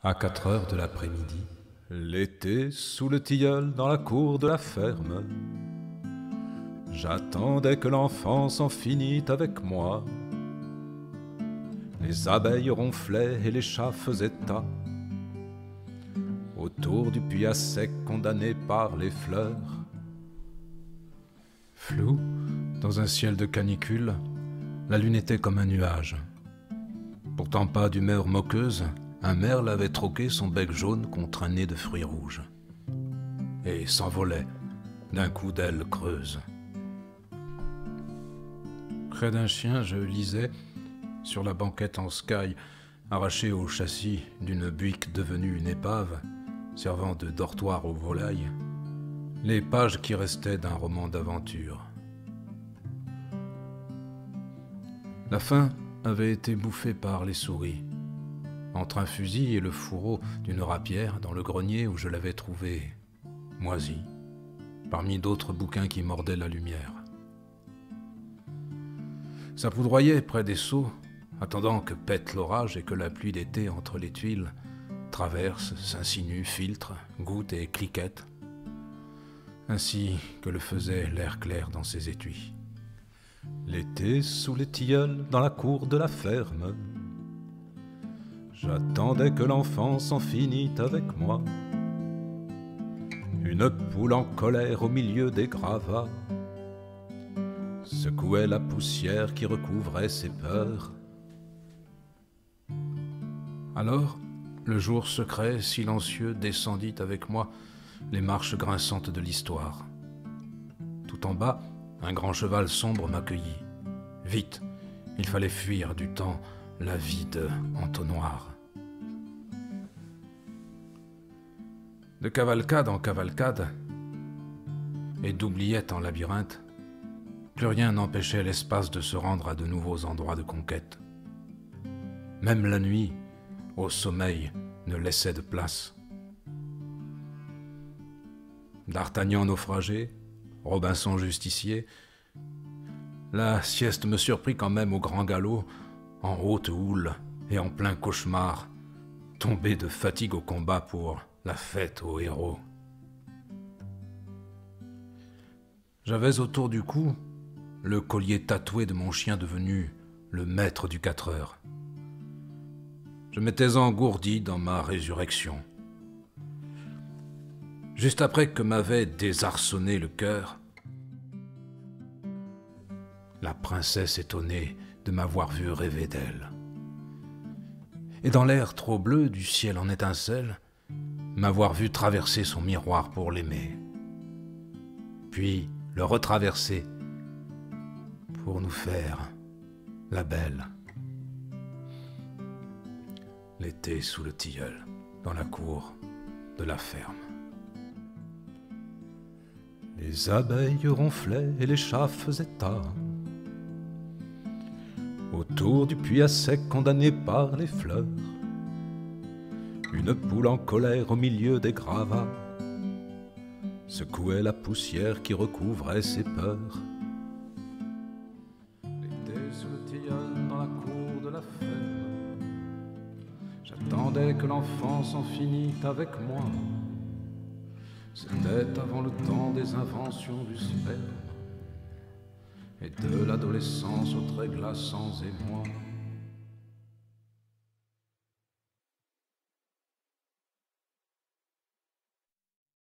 À 4 heures de l'après-midi, l'été sous le tilleul dans la cour de la ferme. J'attendais que l'enfance en finît avec moi. Les abeilles ronflaient et les chats faisaient tas autour du puits à sec condamné par les fleurs. Flou, dans un ciel de canicule, la lune était comme un nuage. Pourtant pas d'humeur moqueuse, un merle avait troqué son bec jaune contre un nez de fruits rouges et s'envolait d'un coup d'aile creuse. Près d'un chien, je lisais, sur la banquette en sky, arrachée au châssis d'une buick devenue une épave, servant de dortoir aux volailles, les pages qui restaient d'un roman d'aventure. La faim avait été bouffée par les souris, entre un fusil et le fourreau d'une rapière dans le grenier où je l'avais trouvé moisi, parmi d'autres bouquins qui mordaient la lumière. Ça poudroyait près des seaux, attendant que pète l'orage et que la pluie d'été entre les tuiles traverse, s'insinue, filtre, goutte et cliquette, ainsi que le faisait l'air clair dans ses étuis. L'été sous les tilleuls dans la cour de la ferme, j'attendais que l'enfance en finît avec moi. Une poule en colère au milieu des gravats secouait la poussière qui recouvrait ses peurs. Alors, le jour secret, silencieux, descendit avec moi les marches grinçantes de l'histoire. Tout en bas, un grand cheval sombre m'accueillit. Vite, il fallait fuir du temps la vide entonnoir. De cavalcade en cavalcade, et d'oubliette en labyrinthe, plus rien n'empêchait l'espace de se rendre à de nouveaux endroits de conquête. Même la nuit, au sommeil, ne laissait de place. D'Artagnan naufragé, Robinson justicier, la sieste me surprit quand même au grand galop, en haute houle et en plein cauchemar, tombé de fatigue au combat pour la fête aux héros. J'avais autour du cou le collier tatoué de mon chien devenu le maître du 4 heures. Je m'étais engourdi dans ma résurrection. Juste après que m'avait désarçonné le cœur, la princesse étonnée de m'avoir vu rêver d'elle. Et dans l'air trop bleu du ciel en étincelle, m'avoir vu traverser son miroir pour l'aimer, puis le retraverser pour nous faire la belle. L'été sous le tilleul, dans la cour de la ferme. Les abeilles ronflaient et les chats faisaient tas autour du puits à sec condamné par les fleurs. Une poule en colère au milieu des gravats secouait la poussière qui recouvrait ses peurs. L'été sous le tilleul dans la cour de la ferme, j'attendais que l'enfance en finît avec moi. C'était avant le temps des inventions du sperme et de l'adolescence aux traits glaçants et moi.